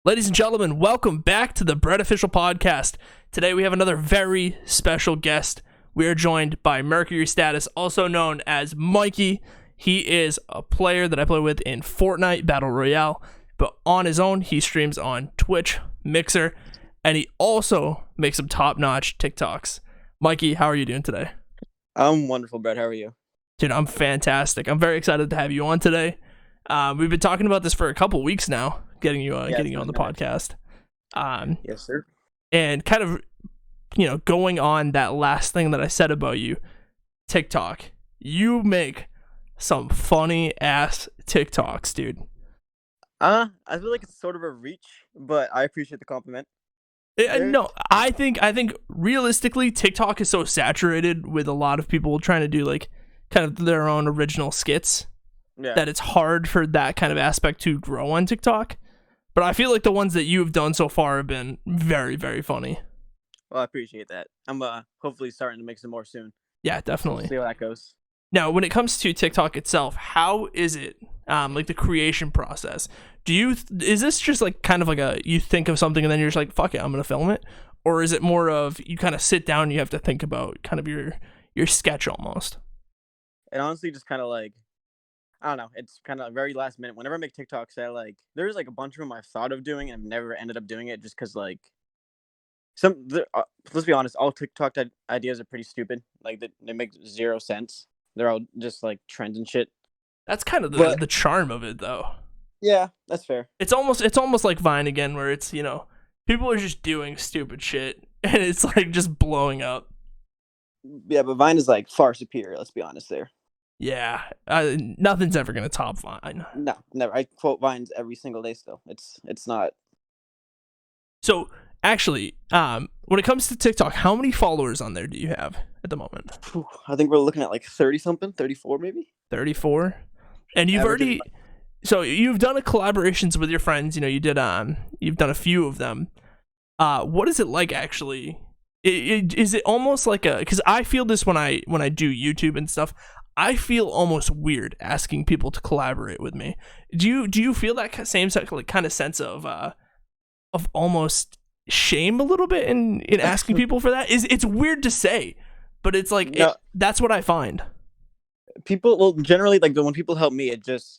Ladies and gentlemen, welcome back to the Bread Official Podcast. Today we have another very special guest. We are joined by Mercury Status, also known as Mikey. He is a player that I play with in Fortnite Battle Royale, but on his own, he streams on Twitch, Mixer, and he also makes some top-notch TikToks. Mikey, how are you doing today? I'm wonderful, Brett. How are you? Dude, I'm fantastic. I'm very excited to have you on today. We've been talking about this for a couple weeks now, getting you on the podcast. Yes, sir. And kind of, going on that last thing that I said about you, TikTok. You make some funny ass TikToks, dude. I feel like it's sort of a reach, but I appreciate the compliment. No, I think realistically, TikTok is so saturated with a lot of people trying to do like kind of their own original skits that it's hard for that kind of aspect to grow on TikTok. But I feel like the ones that you've done so far have been very, very funny. Well, I appreciate that. I'm hopefully starting to make some more soon. Yeah, definitely. We'll see how that goes. Now, when it comes to TikTok itself, how is it, like the creation process? Is this just like kind of like you think of something and then you're just like, fuck it, I'm going to film it? Or is it more of you kind of sit down and you have to think about kind of your sketch almost? It honestly just kind of like, I don't know. It's kind of very last minute. Whenever I make TikToks, there's like a bunch of them I've thought of doing and I've never ended up doing it just because like let's be honest, all TikTok ideas are pretty stupid. Like they make zero sense. They're all just like trends and shit. That's kind of the charm of it, though. Yeah, that's fair. It's almost like Vine again, where it's people are just doing stupid shit and it's like just blowing up. Yeah, but Vine is like far superior. Let's be honest there. Yeah, nothing's ever gonna top Vine. No, never. I quote Vines every single day. Still, it's not. So actually, when it comes to TikTok, how many followers on there do you have at the moment? I think we're looking at like 30 something, 34 maybe. 34, and you've done collaborations with your friends. You've done a few of them. What is it like actually? Is it almost like because I feel this when I do YouTube and stuff. I feel almost weird asking people to collaborate with me. Do you feel that same kind of sense of almost shame a little bit in asking people for that? It's weird to say, but it's like that's what I find. People generally like when people help me,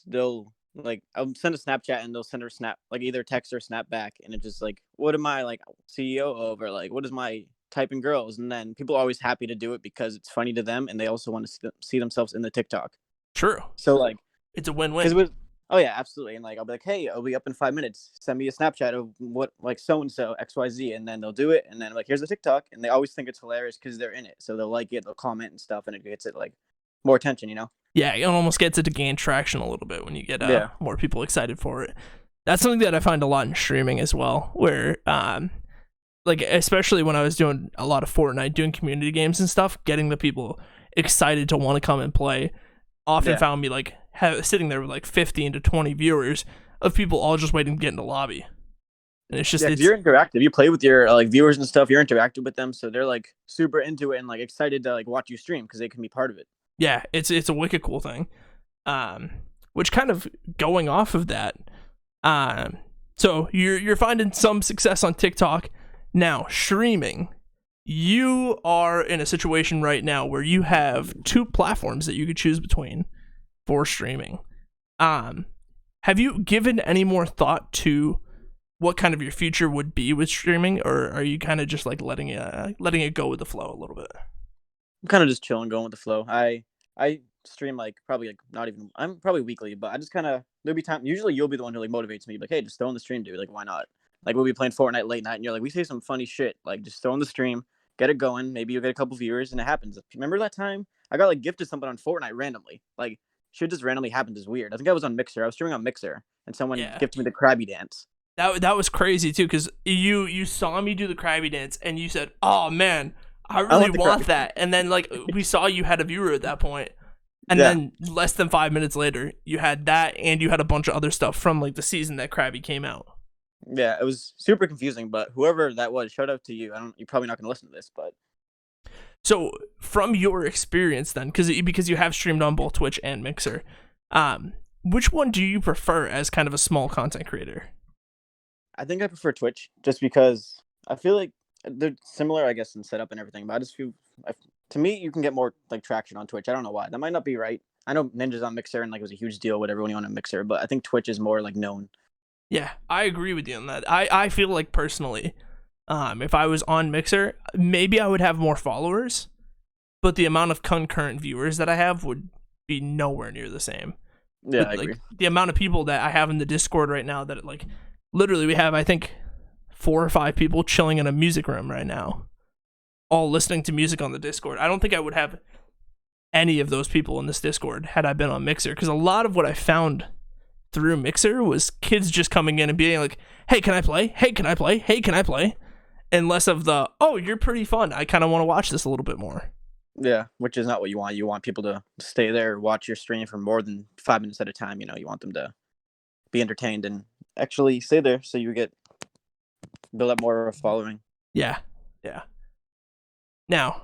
they'll like I'll send a Snapchat and they'll send her snap like either text or snap back, and it's just like, what am I like CEO of, or like what is my typing girls? And then people are always happy to do it because it's funny to them and they also want to see themselves in the TikTok. True. So like it's a win-win. Oh yeah, absolutely. And like I'll be like, hey, I'll be up in 5 minutes. Send me a Snapchat of what like so and so XYZ, and then they'll do it, and then like here's the TikTok, and they always think it's hilarious because they're in it, so they'll like it, they'll comment and stuff, and it gets it like more attention, Yeah, it almost gets it to gain traction a little bit when you get more people excited for it. That's something that I find a lot in streaming as well, where like especially when I was doing a lot of Fortnite, doing community games and stuff, getting the people excited to want to come and play often found me like sitting there with like 15 to 20 viewers of people all just waiting to get in the lobby. And it's just you're interactive. You play with your like viewers and stuff. You're interactive with them, so they're like super into it and like excited to like watch you stream because they can be part of it. Yeah, it's a wicked cool thing. Which kind of going off of that, so you're finding some success on TikTok. Now, streaming, you are in a situation right now where you have two platforms that you could choose between for streaming. Have you given any more thought to what kind of your future would be with streaming, or are you kind of just like letting it go with the flow a little bit? I'm kind of just chilling, going with the flow. I stream like probably like not even, I'm probably weekly, but I just kind of, there'll be time. Usually you'll be the one who like motivates me, like, hey, just throw in the stream, dude. Like, why not? Like we'll be playing Fortnite late night, and you're like, we say some funny shit. Like just throw in the stream, get it going. Maybe you'll get a couple viewers, and it happens. Remember that time I got like gifted something on Fortnite randomly? Like shit just randomly happened. Is weird. I think I was on Mixer. I was streaming on Mixer, and someone gifted me the Krabby Dance. That was crazy too, because you saw me do the Krabby Dance, and you said, "Oh man, I really want that." And then like we saw you had a viewer at that point, and then less than 5 minutes later, you had that, and you had a bunch of other stuff from like the season that Krabby came out. Yeah, it was super confusing, but whoever that was, shout out to you. You're probably not going to listen to this, but so from your experience then, because you have streamed on both Twitch and Mixer, which one do you prefer as kind of a small content creator? I think I prefer Twitch just because I feel like they're similar, I guess, in setup and everything. But I just feel, to me, you can get more like traction on Twitch. I don't know why. That might not be right. I know Ninja's on Mixer and like it was a huge deal with everyone on a Mixer, but I think Twitch is more like known. Yeah, I agree with you on that. I feel like personally, if I was on Mixer, maybe I would have more followers, but the amount of concurrent viewers that I have would be nowhere near the same. Yeah, But, I agree. like, the amount of people that I have in the Discord right now that like literally we have I think 4 or 5 people chilling in a music room right now, all listening to music on the Discord. I don't think I would have any of those people in this Discord had I been on Mixer, because a lot of what I found through Mixer was kids just coming in and being like, "Hey, can I play? Hey, can I play? Hey, can I play?" And less of the, "Oh, you're pretty fun. I kind of want to watch this a little bit more." Yeah, which is not what you want. You want people to stay there, watch your stream for more than 5 minutes at a time. You want them to be entertained and actually stay there, so you build up more of a following. Yeah, yeah. Now,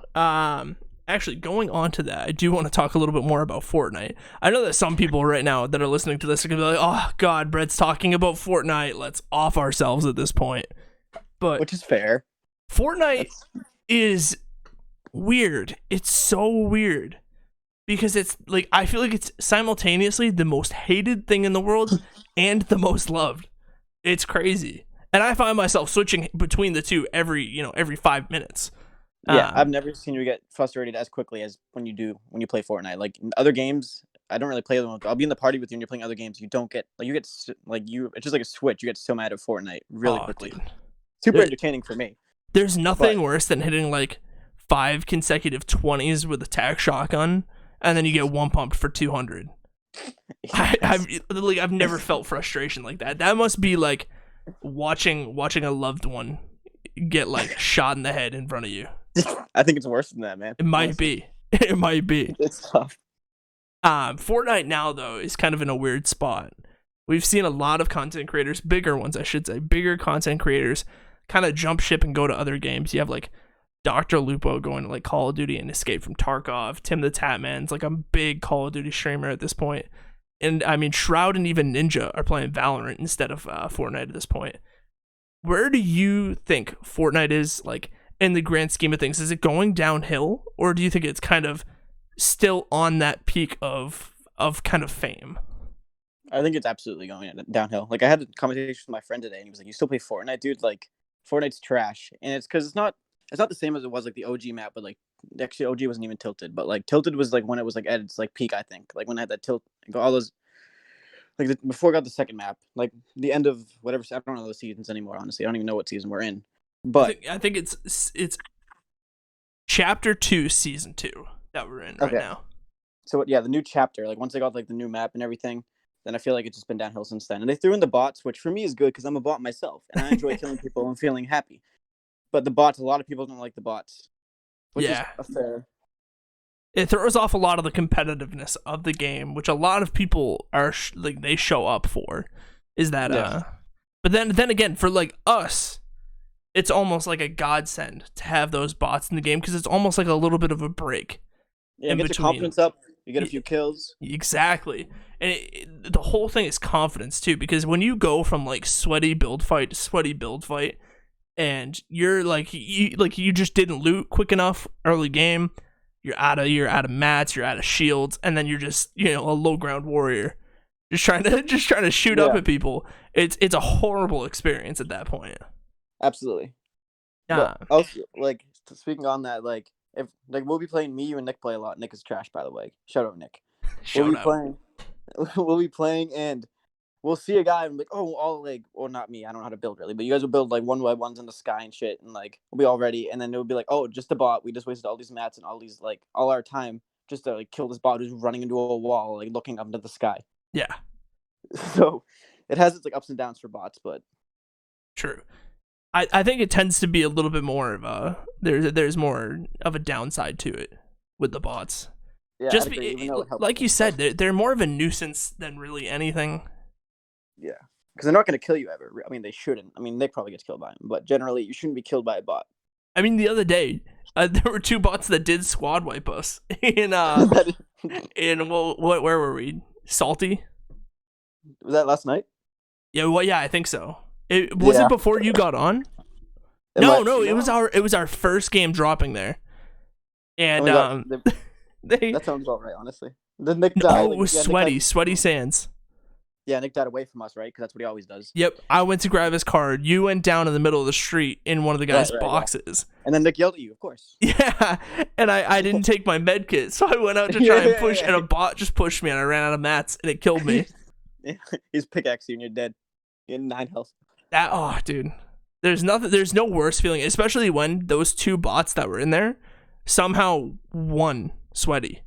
actually, going on to that, I do want to talk a little bit more about Fortnite. I know that some people right now that are listening to this are gonna be like, "Oh God, Brett's talking about Fortnite. Let's off ourselves at this point." But Which is fair. Fortnite is weird. It's so weird because it's like I feel like it's simultaneously the most hated thing in the world and the most loved. It's crazy, and I find myself switching between the two every 5 minutes. Yeah, I've never seen you get frustrated as quickly as when you play Fortnite. Like in other games, I don't really play them. I'll be in the party with you and you're playing other games. You don't get like it's just like a switch. You get so mad at Fortnite really quickly. Dude. Super entertaining for me. There's nothing worse than hitting like 5 consecutive 20s with a tac shotgun, and then you get one pumped for 200. I've never felt frustration like that. That must be like watching a loved one get like shot in the head in front of you. I think it's worse than that, man. It might be. It might be. It's tough. Fortnite now though is kind of in a weird spot. We've seen a lot of content creators, bigger ones I should say, bigger content creators kind of jump ship and go to other games. You have like Dr. Lupo going to like Call of Duty and Escape from Tarkov. Tim the Tatman's like a big Call of Duty streamer at this point. And I mean, Shroud and even Ninja are playing Valorant instead of Fortnite at this point. Where do you think Fortnite is like in the grand scheme of things? Is it going downhill, or do you think it's kind of still on that peak of kind of fame? I think it's absolutely going downhill. Like I had a conversation with my friend today, and he was like, "You still play Fortnite, dude? Like Fortnite's trash." And it's because it's not the same as it was like the OG map, but like actually OG wasn't even Tilted, but like Tilted was like when it was like at its like peak. I think like when I had that tilt, like, all those like before I got the second map, like the end of whatever. I don't know the seasons anymore. Honestly, I don't even know what season we're in. But I think it's chapter 2, season 2 that we're in right now. So yeah, the new chapter, like once they got like the new map and everything, then I feel like it's just been downhill since then. And they threw in the bots, which for me is good because I'm a bot myself and I enjoy killing people and feeling happy. But the bots, a lot of people don't like the bots, which is fair. It throws off a lot of the competitiveness of the game, which a lot of people are like they show up for. Is that But then again, for like us, it's almost like a godsend to have those bots in the game because it's almost like a little bit of a break. Yeah, get your confidence up. You get a few kills. Exactly. And the whole thing is confidence too, because when you go from like sweaty build fight to sweaty build fight, and you're like you just didn't loot quick enough early game, you're out of mats, you're out of shields, and then you're just a low ground warrior, just trying to shoot up at people. It's a horrible experience at that point. Absolutely. Yeah. But also, like speaking on that, like if like we'll be playing, me, you, and Nick play a lot. Nick is trash, by the way. Shout out, Nick. We'll be playing, and we'll see a guy and be like, oh, all like, or not me. I don't know how to build really, but you guys will build like 1v1s in the sky and shit, and like we'll be all ready, and then it'll be like, oh, just a bot. We just wasted all these mats and all these like all our time just to like kill this bot who's running into a wall, like looking up into the sky. Yeah. So it has its like ups and downs for bots, but true. I think it tends to be a little bit more of a there's more of a downside to it with the bots. Yeah, just like you said, they're more of a nuisance than really anything. Yeah, because they're not going to kill you ever. I mean, they shouldn't. I mean, Nick probably gets killed by them, but generally, you shouldn't be killed by a bot. I mean, the other day, there were 2 bots that did squad wipe us in where were we? Salty? Was that last night? Yeah, well, yeah, I think so. Was it before you got on? No, it was our first game dropping there. And that sounds about right, honestly. The Nick died. Oh, it was Sweaty Sands. Yeah, Nick died away from us, right? Because that's what he always does. Yep, I went to grab his card. You went down in the middle of the street in one of the guys' boxes. Yeah. And then Nick yelled at you, of course. Yeah, and I didn't take my med kit, so I went out to try and push, and a bot just pushed me, and I ran out of mats, and it killed me. He's pickaxe you, and you're dead. You had 9 health. Dude. There's no worse feeling, especially when those 2 bots that were in there somehow won Sweaty.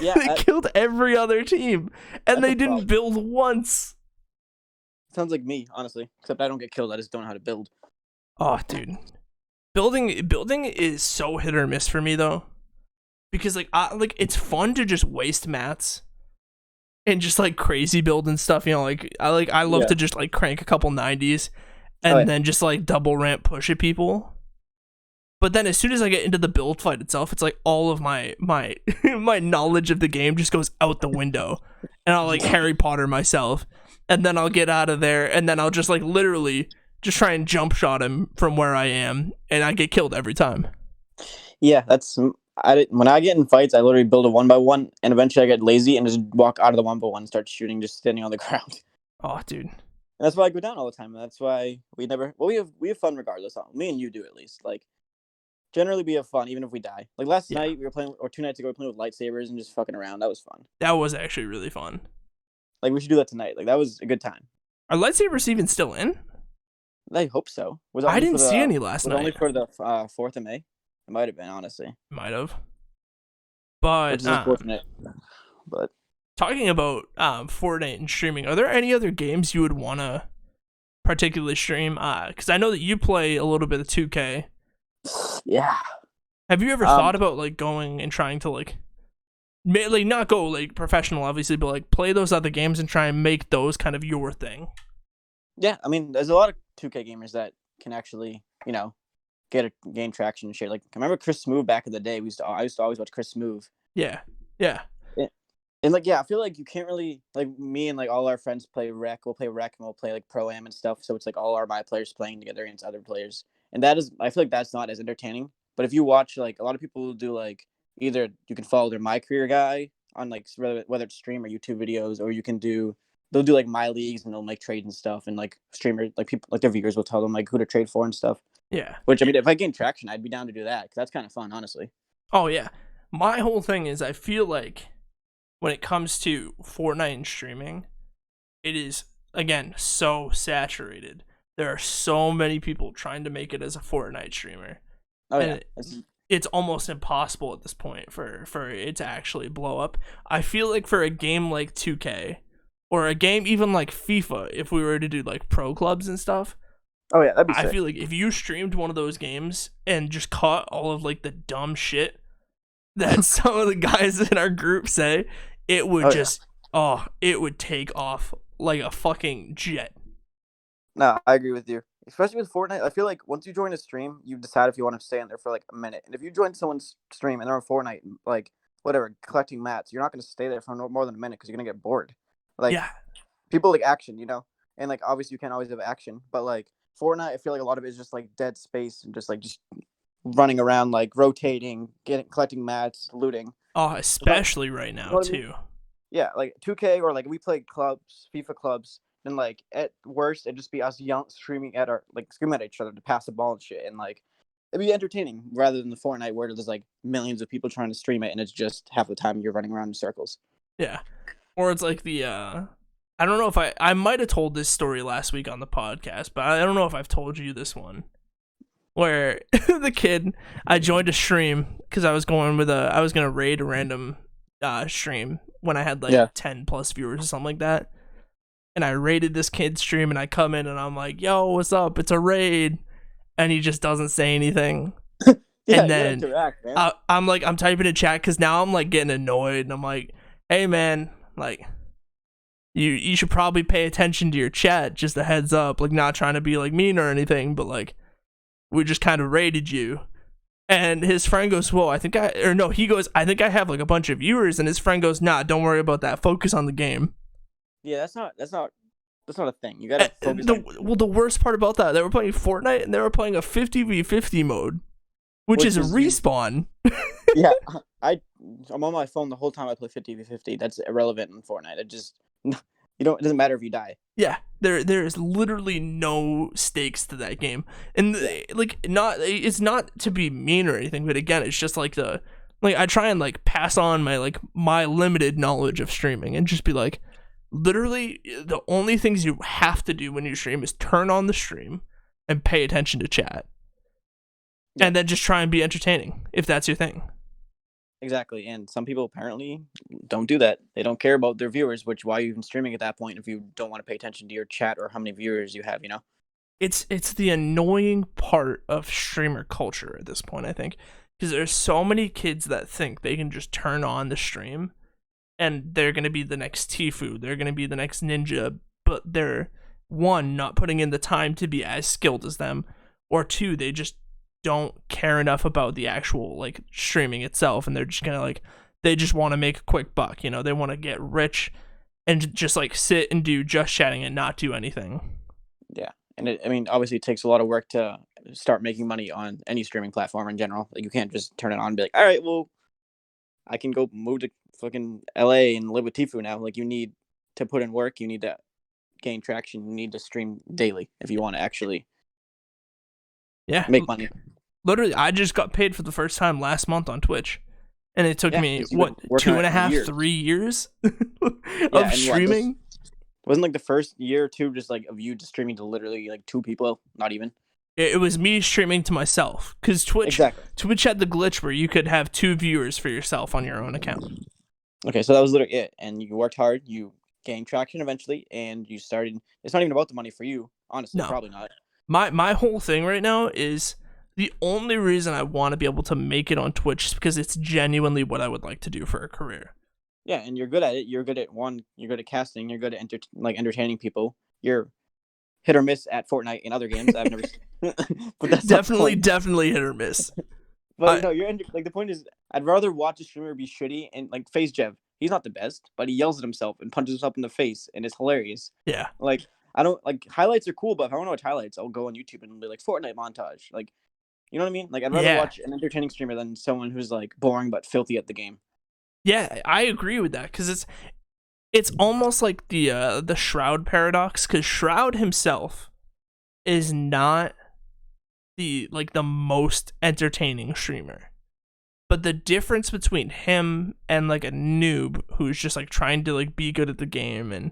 Yeah, they killed every other team, and they didn't build once. Sounds like me, honestly. Except I don't get killed. I just don't know how to build. Oh, dude, building is so hit or miss for me though, because it's fun to just waste mats and just like crazy build and stuff. You know, I love to just like crank a couple 90s and then just like double ramp push at people. But then as soon as I get into the build fight itself, it's like all of my my knowledge of the game just goes out the window. And I'll like Harry Potter myself. And then I'll get out of there, and then I'll just like literally just try and jump shot him from where I am, and I get killed every time. Yeah, when I get in fights, I literally build a 1x1, and eventually I get lazy and just walk out of the 1x1 and start shooting, just standing on the ground. Oh, dude. And that's why I go down all the time. And that's why we have fun regardless. Me and you do, at least. Like, generally we have fun even if we die. Like last night we were playing, or 2 nights ago we were playing with lightsabers and just fucking around. That was fun. That was actually really fun. Like we should do that tonight. Like that was a good time. Are lightsabers even still in? I hope so. I didn't see any last night. Only for the 4th of May. It might have been, honestly. Might have. But which is unfortunate. But talking about Fortnite and streaming, are there any other games you would want to particularly stream? Because I know that you play a little bit of 2K. Yeah. Have you ever thought about like going and trying to like not go like professional, obviously, but like play those other games and try and make those kind of your thing? Yeah, I mean, there's a lot of 2K gamers that can actually, gain traction and shit. Like, I remember Chris Smoove back in the day. I used to always watch Chris Smoove. Yeah. And like, I feel like you can't really, like, me and like all our friends play rec. We'll play rec and we'll play like pro am and stuff. So it's like all my players playing together against other players, and I feel like that's not as entertaining. But if you watch, like, a lot of people will do like either you can follow their My Career guy on like whether it's stream or YouTube videos, or they'll do like my leagues and they'll make trades and stuff, and like streamers, like people, like their viewers will tell them like who to trade for and stuff. Yeah. Which, I mean, if I gain traction, I'd be down to do that because that's kind of fun, honestly. Oh yeah, my whole thing is I feel like when it comes to Fortnite and streaming, it is again so saturated. There are so many people trying to make it as a Fortnite streamer. Oh yeah. It's almost impossible at this point for it to actually blow up. I feel like for a game like 2K or a game even like FIFA, if we were to do like pro clubs and stuff, oh yeah, that'd be sick. I feel like if you streamed one of those games and just caught all of like the dumb shit that some of the guys in our group say, it would it would take off like a fucking jet. No, I agree with you. Especially with Fortnite, I feel like once you join a stream, you decide if you want to stay in there for like a minute. And if you join someone's stream and they're on Fortnite, like whatever, collecting mats, you're not going to stay there for no more than a minute because you're going to get bored. Like, people like action, and like obviously you can't always have action, but like Fortnite, I feel like a lot of it is just like dead space and just running around, like rotating, collecting mats, looting. Oh, especially right now too. I mean? Yeah, like 2K or like we play clubs, FIFA clubs. And like at worst, it'd just be us screaming at each other to pass the ball and shit, and like it'd be entertaining rather than the Fortnite where there's like millions of people trying to stream it, and it's just half the time you're running around in circles. Yeah, or it's like the I don't know if I might have told this story last week on the podcast, but I don't know if I've told you this one, where the kid, I joined a stream because I was gonna raid a random stream when I had like 10 plus viewers or something like that. And I raided this kid's stream, and I come in, and I'm like, yo, what's up? It's a raid. And he just doesn't say anything. And then I'm typing in chat because now I'm like getting annoyed. And I'm like, hey, man, like, you should probably pay attention to your chat. Just a heads up. Like, not trying to be like mean or anything, but like, we just kind of raided you. And his friend goes, whoa, he goes, I think I have like a bunch of viewers. And his friend goes, nah, don't worry about that. Focus on the game. Yeah, that's not That's not a thing. You gotta focus on. Well, the worst part about that, they were playing Fortnite and they were playing a 50v50 mode, which is respawn. Yeah, I'm on my phone the whole time I play 50v50. That's irrelevant in Fortnite. It just it doesn't matter if you die. Yeah, there is literally no stakes to that game, and like it's not to be mean or anything, but again, it's just like I try and like pass on my limited knowledge of streaming and just be like, literally the only things you have to do when you stream is turn on the stream and pay attention to chat, and then just try and be entertaining if that's your thing. Exactly, and some people apparently don't do that. They don't care about their viewers, which why are you even streaming at that point if you don't want to pay attention to your chat or how many viewers you have, you know? It's the annoying part of streamer culture at this point, I think, because there's so many kids that think they can just turn on the stream and they're going to be the next Tfue, they're going to be the next Ninja, but they're, one, not putting in the time to be as skilled as them, or two, they just don't care enough about the actual like streaming itself, and they're just gonna they just want to make a quick buck, you know, they want to get rich and just like sit and do just chatting and not do anything. Yeah, and obviously it takes a lot of work to start making money on any streaming platform in general. Like, you can't just turn it on and be like, all right, well, I can go move to fucking LA and live with Tfue now. Like, you need to put in work, you need to gain traction, you need to stream daily if you want to actually make money. Literally, I just got paid for the first time last month on Twitch, and it took me 2.5, 3 years of streaming. Wasn't like the first year or two just like of you just streaming to literally like 2 people, not even. It was me streaming to myself, because Twitch had the glitch where you could have 2 viewers for yourself on your own account. Okay, so that was literally it, and you worked hard, you gained traction eventually, and you started. It's not even about the money for you, honestly. No. Probably not. My whole thing right now is, the only reason I want to be able to make it on Twitch is because it's genuinely what I would like to do for a career. Yeah, and you're good at it. You're good at you're good at casting. You're good at entertaining people. You're hit or miss at Fortnite and other games. I've never. But that's definitely hit or miss. But no, you're the point is, I'd rather watch a streamer be shitty and like Face Jev. He's not the best, but he yells at himself and punches himself in the face, and it's hilarious. Yeah. Like, I don't like highlights are cool, but if I want to watch highlights, I'll go on YouTube and be like Fortnite montage. Like, you know what I mean? Like, I'd rather watch an entertaining streamer than someone who's like boring but filthy at the game. Yeah, I agree with that, because it's almost like the Shroud paradox, because Shroud himself is not the most entertaining streamer, but the difference between him and like a noob who's just like trying to like be good at the game and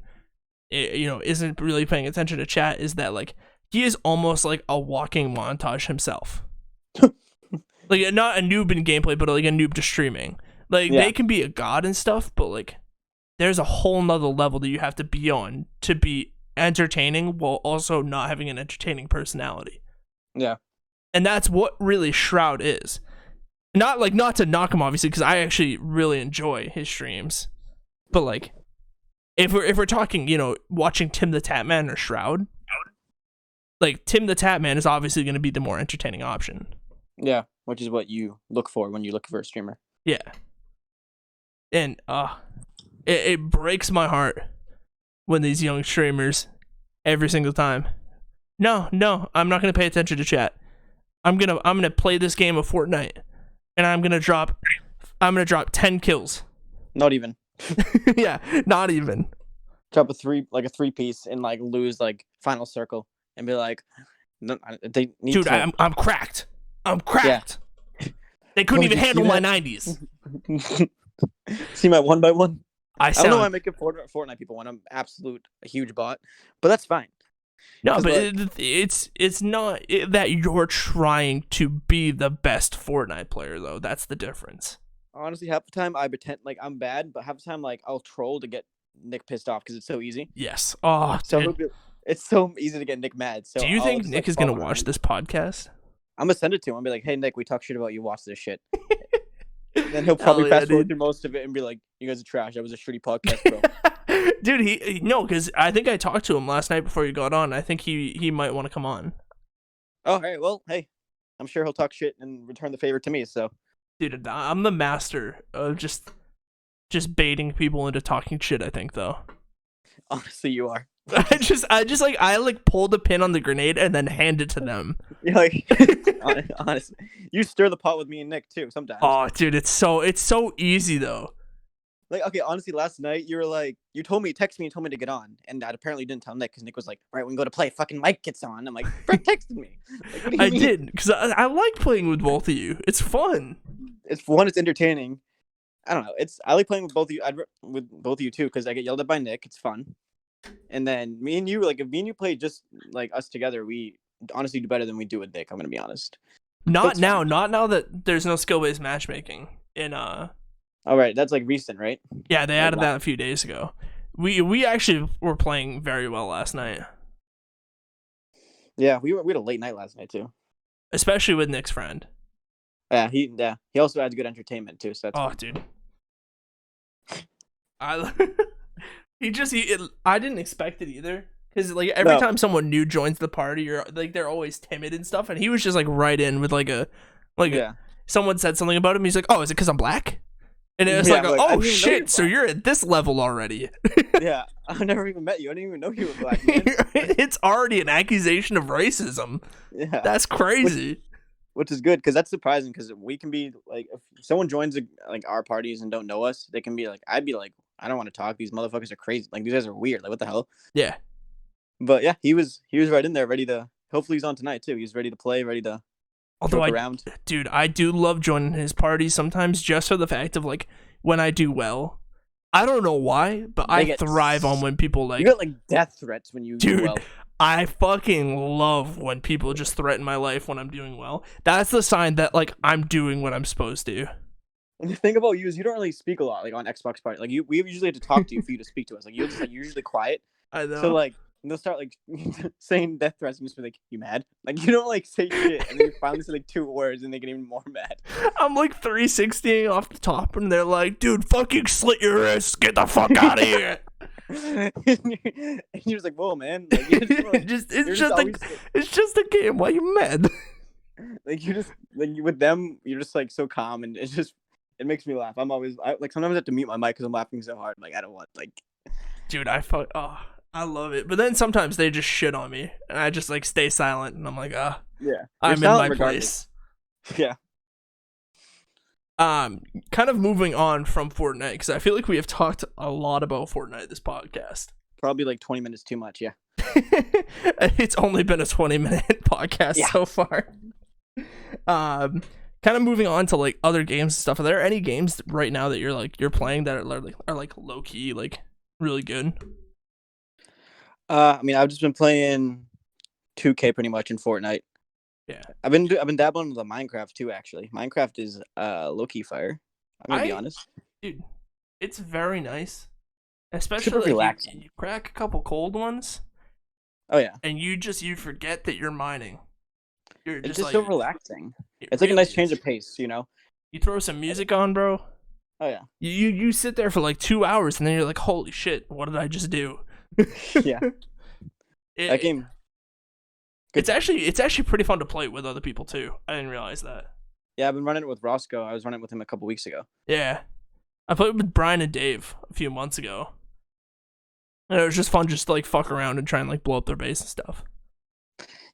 isn't really paying attention to chat is that like he is almost like a walking montage himself. Like, not a noob in gameplay, but like a noob to streaming. Like, they can be a god and stuff, but like there's a whole nother level that you have to be on to be entertaining while also not having an entertaining personality. Yeah. And that's what really Shroud is. Not to knock him, obviously, because I actually really enjoy his streams. But like, if we're talking, watching Tim the Tatman or Shroud, like Tim the Tatman is obviously going to be the more entertaining option. Yeah, which is what you look for when you look for a streamer. Yeah. And it breaks my heart when these young streamers, every single time, no, I'm not going to pay attention to chat. I'm gonna play this game of Fortnite, and I'm gonna drop 10 kills. Not even. Yeah, not even. Drop a 3-piece and like lose like final circle and be like, no, they need. Dude, I'm cracked. I'm cracked. Yeah. They couldn't even handle my 90s. See my 1x1? I don't know why I'm making Fortnite people when I'm a huge bot, but that's fine. No, but it's not that you're trying to be the best Fortnite player, though. That's the difference. Honestly, half the time I pretend like I'm bad, but half the time like I'll troll to get Nick pissed off because it's so easy. Yes. Oh, so it's so easy to get Nick mad. So do you think Nick is gonna watch this podcast? I'm gonna send it to him and be like, "Hey, Nick, we talk shit about you. Watch this shit." Then he'll probably fast forward through most of it and be like, "You guys are trash. That was a shitty podcast, bro." Dude, because I think I talked to him last night before you got on. I think he might want to come on. Oh, all right. Well, hey, I'm sure he'll talk shit and return the favor to me. So, dude, I'm the master of just baiting people into talking shit. I think, though. Honestly, you are. I pull the pin on the grenade and then hand it to them. You're like, honestly, you stir the pot with me and Nick too sometimes. Oh, dude, it's so easy though. Like, okay, honestly, last night you were like, you told me, text me and told me to get on, and I apparently didn't tell Nick because Nick was like, all right, we can go to play. Fucking Mike gets on. I'm like, Brett texted me. Like, what do you I mean? did because I like playing with both of you. It's fun. It's fun. It's entertaining. I don't know. I like playing with both of you. With both of you too because I get yelled at by Nick. It's fun. And then me and you, like, if me and you play just like us together, we honestly do better than we do with Nick. I'm gonna be honest. Not now that there's no skill-based matchmaking in All right, that's like recent, right? Yeah, they added that a few days ago. We actually were playing very well last night. Yeah, we had a late night last night too. Especially with Nick's friend. Yeah, he also had good entertainment too. So that's fun. Dude. I didn't expect it either. Because like every time someone new joins the party, you're like they're always timid and stuff, and he was just like right in with someone said something about him. He's like, "Oh, is it because I'm black?" And it was oh shit, so you're at this level already. Yeah, I've never even met you. I didn't even know you were black, man. It's already an accusation of racism. Yeah, that's crazy. Which is good because that's surprising because we can be like, if someone joins like our parties and don't know us, they can be like, I'd be like, I don't want to talk. These motherfuckers are crazy. Like these guys are weird. Like what the hell? Yeah. But yeah, he was right in there, ready to. Hopefully he's on tonight too. He's ready to play, ready to. Dude, I do love joining his parties sometimes just for the fact of like when I do well. I don't know why, but I thrive on when people like. You get like death threats when you do well. I fucking love when people just threaten my life when I'm doing well. That's the sign that like I'm doing what I'm supposed to. And the thing about you is you don't really speak a lot, like on Xbox party. Like we usually have to talk to you for you to speak to us. Like you're usually quiet. I know. So like they'll start like saying death threats and just be like, "You mad?" Like you don't like say shit, and then you finally say like 2 words, and they get even more mad. I'm like 360ing off the top, and they're like, "Dude, fucking slit your wrist, get the fuck out of here." And you're just like, "Whoa, man!" Like, it's just a game. Why are you mad? Like you just like with them, you're just like so calm, and it makes me laugh. Sometimes I have to mute my mic because I'm laughing so hard. Like I don't want dude, I love it. But then sometimes they just shit on me, and I just like stay silent, and I'm like, yeah, I'm in my place. Yeah. Kind of moving on from Fortnite because I feel like we have talked a lot about Fortnite this podcast. Probably like 20 minutes too much. Yeah. It's only been a 20-minute podcast so far. Kind of moving on to like other games and stuff. Are there any games right now that you're playing that are like low key, like really good? I mean, I've just been playing 2K pretty much in Fortnite. Yeah, I've been dabbling with the Minecraft too. Actually, Minecraft is low key fire. I'm gonna be honest, dude. It's very nice, especially super relaxing. You crack a couple cold ones. Oh yeah, and you forget that you're mining. It's just so relaxing. It's like a nice change of pace, you know. You throw some music on, bro. Oh yeah. You sit there for like 2 hours, and then you're like, "Holy shit! What did I just do?" Yeah. That game. It's actually pretty fun to play with other people too. I didn't realize that. Yeah, I've been running it with Roscoe. I was running it with him a couple weeks ago. Yeah, I played with Brian and Dave a few months ago, and it was just fun, just to like fuck around and try and like blow up their base and stuff.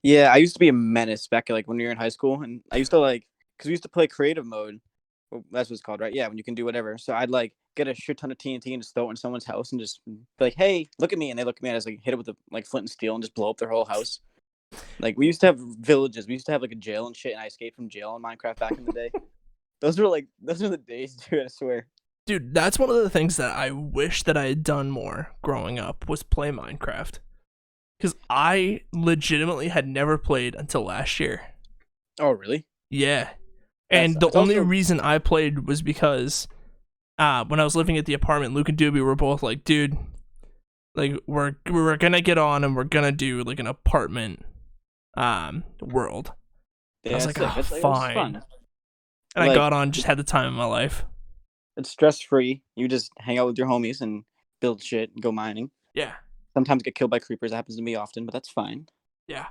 Yeah, I used to be a menace back like when we were in high school, and I used to because we used to play creative mode. Well, that's what it's called, right? Yeah, when you can do whatever. So I'd like get a shit ton of TNT and just throw it in someone's house and just be like, "Hey, look at me!" And they look at me and I just like hit it with like flint and steel and just blow up their whole house. Like we used to have villages. We used to have like a jail and shit, and I escaped from jail in Minecraft back in the day. Those are the days, dude. I swear. Dude, that's one of the things that I wish that I had done more growing up was play Minecraft. Because I legitimately had never played until last year. Oh, really? Yeah. And the only reason I played was because when I was living at the apartment, Luke and Doobie were both like, dude, like we're gonna get on and we're gonna do like an apartment world. Yeah, I was like, oh, fine. And I got on, just had the time of my life. It's stress-free. You just hang out with your homies and build shit and go mining. Yeah. Sometimes get killed by creepers. That happens to me often, but that's fine. Yeah.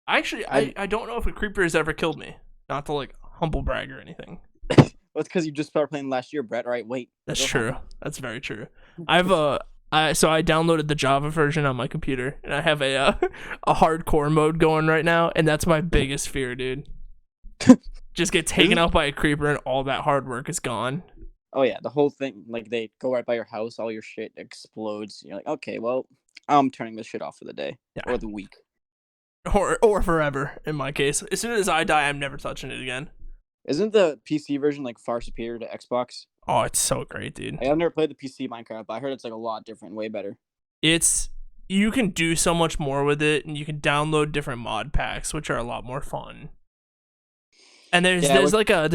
Actually, I don't know if a creeper has ever killed me. Not to like humble brag or anything. Well, it's because you just started playing last year, Brett. All right, wait. That's true. That's very true. I've So I downloaded the Java version on my computer, and I have a hardcore mode going right now, and that's my biggest fear, dude. Just get taken out by a creeper, and all that hard work is gone. Oh yeah, the whole thing, like they go right by your house, all your shit explodes. You're like, okay, well, I'm turning this shit off for the day or the week, or forever. In my case, as soon as I die, I'm never touching it again. Isn't the PC version like far superior to Xbox? Oh, it's so great, dude. I've never played the PC Minecraft, but I heard it's like a lot different, way better. You can do so much more with it, and you can download different mod packs, which are a lot more fun. And there's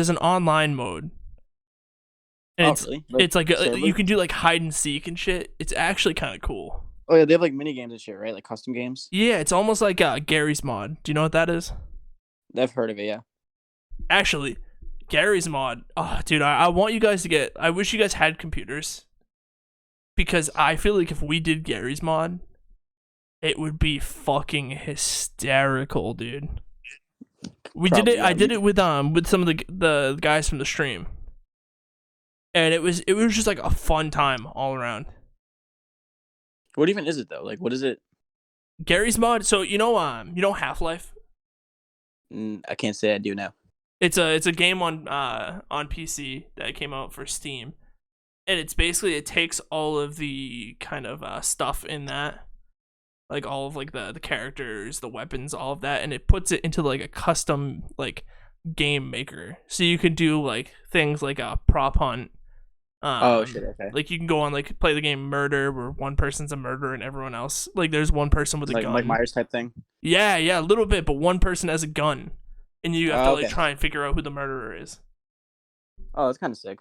an online mode. And really? It's like you can do like hide and seek and shit. It's actually kind of cool. Oh yeah, they have like mini games and shit, right? Like custom games. Yeah, it's almost like Gary's Mod. Do you know what that is? I've heard of it, yeah. Actually, Gary's Mod. Oh, dude, I want you guys to get. I wish you guys had computers, because I feel like if we did Gary's Mod, it would be fucking hysterical, dude. I did it with some of the guys from the stream. And it was just like a fun time all around. What even is it though? Like, what is it? Gary's Mod. So you know Half-Life. I can't say I do now. It's a game on PC that came out for Steam, and it's basically it takes all of the kind of stuff in that, like all of like the characters, the weapons, all of that, and it puts it into like a custom like game maker. So you can do like things like a prop hunt. Oh shit! Okay. Like you can go on like play the game Murder, where one person's a murderer and everyone else there's one person with a gun. Like Myers type thing. Yeah, a little bit, but one person has a gun, and you have to try and figure out who the murderer is. Oh, that's kind of sick.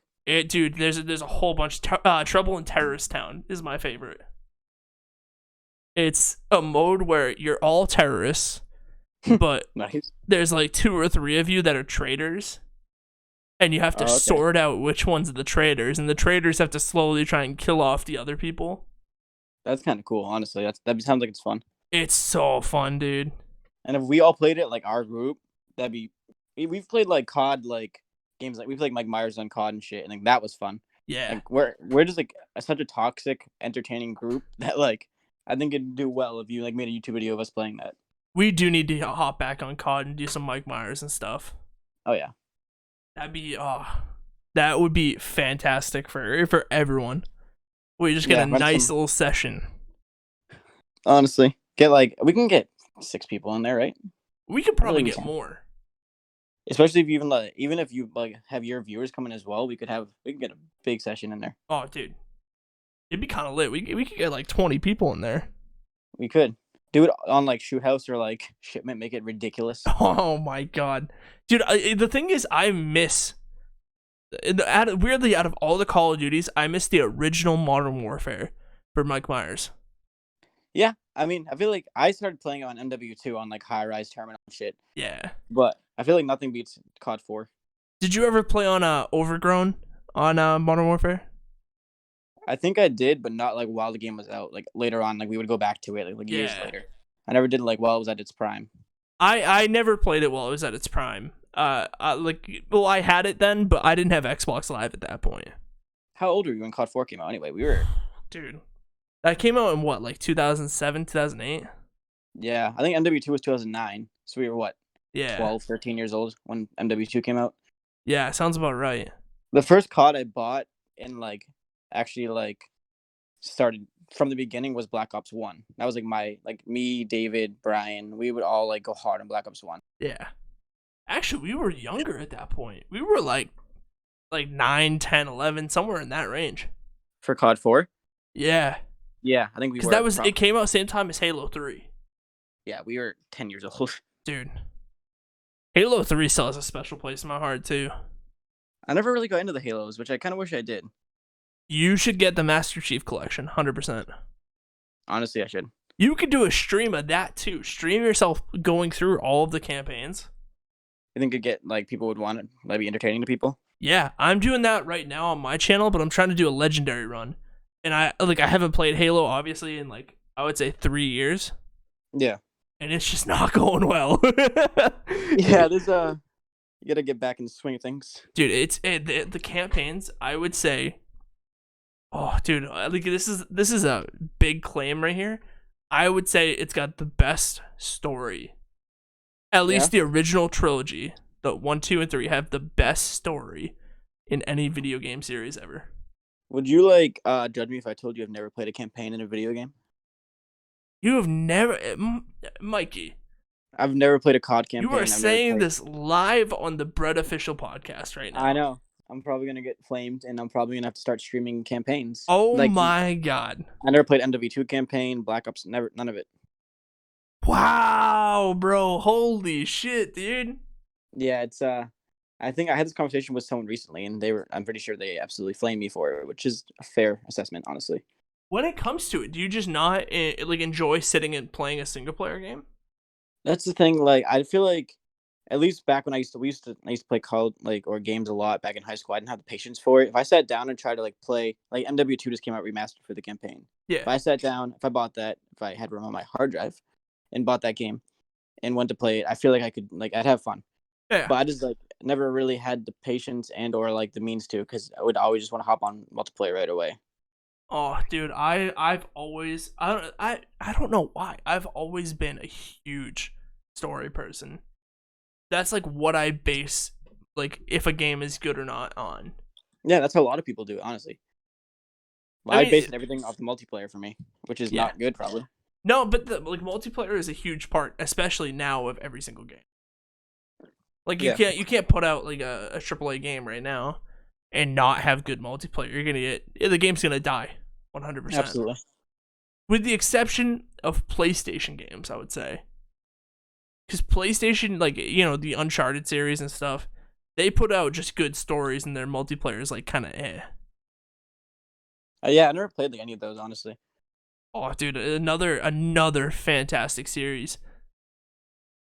Dude, there's a whole bunch. Trouble in Terrorist Town is my favorite. It's a mode where you're all terrorists, but nice. There's like 2 or 3 of you that are traitors. And you have to sort out which ones are the traitors, and the traitors have to slowly try and kill off the other people. That's kind of cool, honestly. That sounds like it's fun. It's so fun, dude. And if we all played it, like our group, that'd be. We've played like COD, like games like we played like Mike Myers on COD and shit, and like that was fun. Yeah. Like we're just like such a toxic, entertaining group that like I think it'd do well if you like made a YouTube video of us playing that. We do need to hop back on COD and do some Mike Myers and stuff. Oh yeah. That would be fantastic for everyone. We just get a nice little session. Honestly, we can get 6 people in there, right? We could probably get more. Especially if you even if you like have your viewers come in as well, we could get a big session in there. Oh, dude, it'd be kind of lit. We could get like 20 people in there. We could do it on like Shoe House or like Shipment. Make it ridiculous. Oh my god, dude! The thing is, I miss. Weirdly, out of all the Call of Duties, I miss the original Modern Warfare for Mike Myers. Yeah, I mean, I feel like I started playing on MW2 on like high-rise terminal and shit. Yeah, but I feel like nothing beats COD 4. Did you ever play on Overgrown on Modern Warfare? I think I did, but not like while the game was out. Like later on, like we would go back to it like years later. I never did like while it was at its prime. I never played it while it was at its prime. I had it then, but I didn't have Xbox Live at that point. How old were you when COD 4 came out? Anyway, we were. Dude, that came out in what, like 2007, 2008? Yeah, I think MW2 was 2009. So we were what? Yeah. 12, 13 years old when MW2 came out. Yeah, sounds about right. The first COD I bought and like actually like started from the beginning was Black Ops 1. That was like me, David, Brian, we would all like go hard on Black Ops 1. Yeah. Actually, we were younger at that point. We were like 9, 10, 11, somewhere in that range. For COD 4? Yeah. Yeah, I think we were. Because it came out same time as Halo 3. Yeah, we were 10 years old. Dude. Halo 3 still has a special place in my heart, too. I never really got into the Halos, which I kind of wish I did. You should get the Master Chief Collection, 100%. Honestly, I should. You could do a stream of that, too. Stream yourself going through all of the campaigns. You think it'd get, like, people would want it? Might be entertaining to people? Yeah, I'm doing that right now on my channel, but I'm trying to do a legendary run. And I haven't played Halo, obviously, in, like, I would say 3 years. Yeah. And it's just not going well. Yeah, there's you gotta get back in the swing of things. Dude, it's the campaigns, I would say, Oh, dude, like this is a big claim right here. I would say it's got the best story. At Yeah. least the original trilogy, the 1, 2, and 3 have the best story in any video game series ever. Would you like judge me if I told you I've never played a campaign in a video game? You have never, Mikey. I've never played a COD You are campaign. I've never saying played. this live on the Bread Official podcast right now. I know. I'm probably gonna get flamed, and I'm probably gonna have to start streaming campaigns. Oh Like my god. I never played MW2 campaign, Black Ops, never, none of it. Wow, bro. Holy shit, dude. Yeah, it's I think I had this conversation with someone recently, and I'm pretty sure they absolutely flamed me for it, which is a fair assessment, honestly. When it comes to it, do you just not like enjoy sitting and playing a single player game? That's the thing. Like, I feel like, at least back when I used to play COD or games a lot back in high school. I didn't have the patience for it. If I sat down and tried to play MW2 just came out remastered for the campaign. Yeah. If I sat down, if I bought that, if I had room on my hard drive, and bought that game, and went to play it, I feel like I could I'd have fun. Yeah. But I just never really had the patience and or the means to, because I would always just want to hop on multiplayer right away. Oh, dude, I've always I don't know why. I've always been a huge story person. That's what I base if a game is good or not on. Yeah, that's how a lot of people do it, honestly. I based everything off the multiplayer for me, which is not good, probably. No, but the multiplayer is a huge part, especially now, of every single game. You can't put out a AAA game right now and not have good multiplayer. You're gonna the game's gonna die, 100%. Absolutely. With the exception of PlayStation games, I would say, because PlayStation, the Uncharted series and stuff, they put out just good stories, and their multiplayer is kind of eh. Yeah, I never played any of those, honestly. Oh, dude, another fantastic series.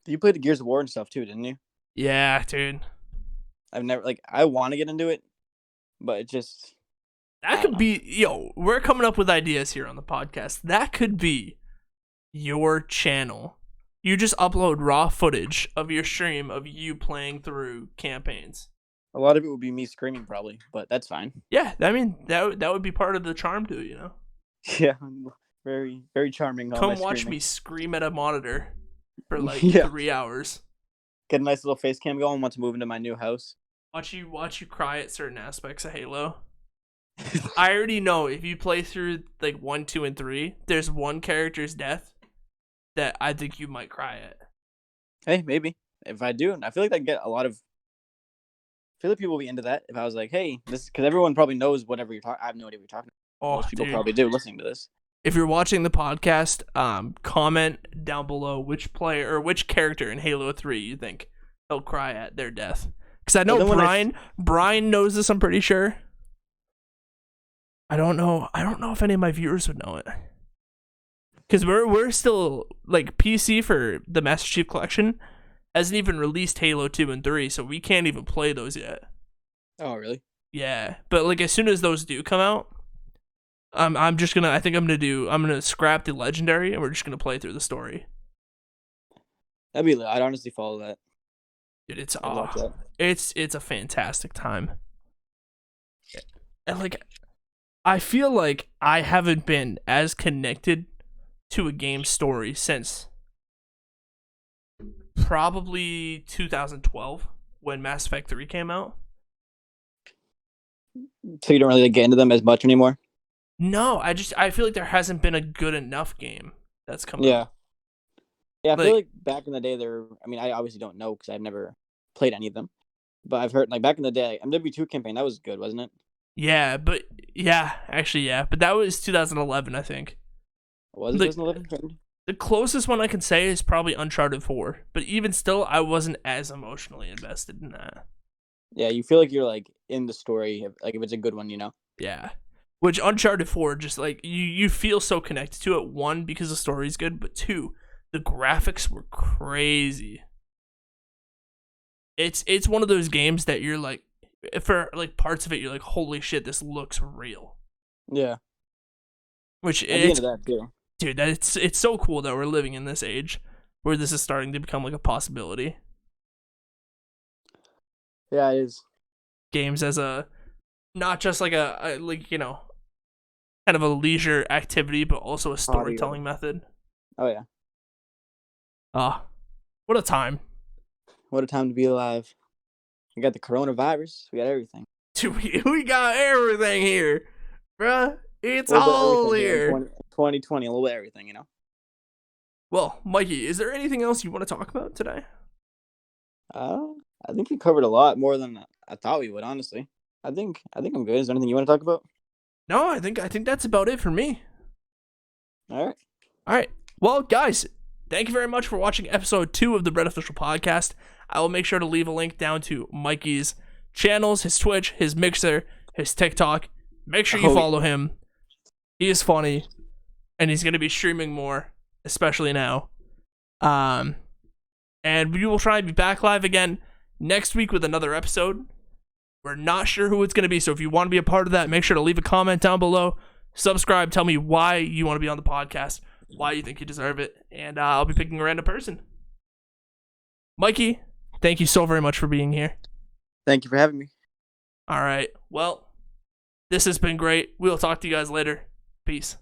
You played the Gears of War and stuff too, didn't you? Yeah, dude. I've never I want to get into it, but it just that could be we're coming up with ideas here on the podcast. That could be your channel. You just upload raw footage of your stream of you playing through campaigns. A lot of it would be me screaming, probably, but that's fine. Yeah, I mean that would be part of the charm to it, Yeah, very very charming. Come watch me scream at a monitor for 3 hours. Get a nice little face cam going once I move into my new house. Watch you cry at certain aspects of Halo. I already know if you play through 1, 2, and 3, there's one character's death that I think you might cry at. Hey, maybe if I do, I feel like I get a lot of. I feel like people will be into that if I was like, hey, this, because everyone probably knows whatever you're talking. I have no idea what you're talking about. Oh, most people dude. probably do listening to this. If you're watching the podcast, comment down below which player or which character in Halo 3 you think they'll cry at their death. Because I know Brian knows this, I'm pretty sure. I don't know if any of my viewers would know it. Because we're still PC for the Master Chief Collection hasn't even released Halo 2 and 3, so we can't even play those yet. Oh, really? Yeah, but as soon as those do come out, I'm gonna scrap the legendary and we're just gonna play through the story. That'd be lit. I'd honestly follow that. Dude, it's a fantastic time. And I feel like I haven't been as connected to a game story since probably 2012 when Mass Effect 3 came out. So you don't really get into them as much anymore? No, I feel like there hasn't been a good enough game that's come out. Yeah, I feel like back in the day I obviously don't know because I've never played any of them. But I've heard back in the day, MW2 campaign, that was good, wasn't it? Yeah, but that was 2011, I think. Was it 2011? The closest one I can say is probably Uncharted 4, but even still, I wasn't as emotionally invested in that. Yeah, you feel like you're in the story, if it's a good one, Yeah. Which Uncharted 4, just you feel so connected to it. One, because the story's good, but two, the graphics were crazy. It's one of those games that you're for parts of it, you're holy shit, this looks real. Yeah. Which it's into that too. Dude, it's so cool that we're living in this age where this is starting to become a possibility. Yeah, it is. Games as a not just kind of a leisure activity, but also a storytelling method. Oh yeah. Ah, what a time. What a time to be alive. We got the coronavirus. We got everything. Dude, we got everything here, bruh. It's all here. 2020, a little bit of everything, you know. Well, Mikey, is there anything else you want to talk about today? I think we covered a lot more than I thought we would. Honestly, I think I'm good. Is there anything you want to talk about? No, I think that's about it for me. All right. Well, guys, thank you very much for watching episode 2 of the Bread Official Podcast. I will make sure to leave a link down to Mikey's channels, his Twitch, his Mixer, his TikTok. Make sure you follow him. He is funny, and he's going to be streaming more, especially now. And we will try and be back live again next week with another episode. We're not sure who it's going to be, so if you want to be a part of that, make sure to leave a comment down below. Subscribe, tell me why you want to be on the podcast, why you think you deserve it, and I'll be picking a random person. Mikey, thank you so very much for being here. Thank you for having me. All right. Well, this has been great. We'll talk to you guys later. Peace.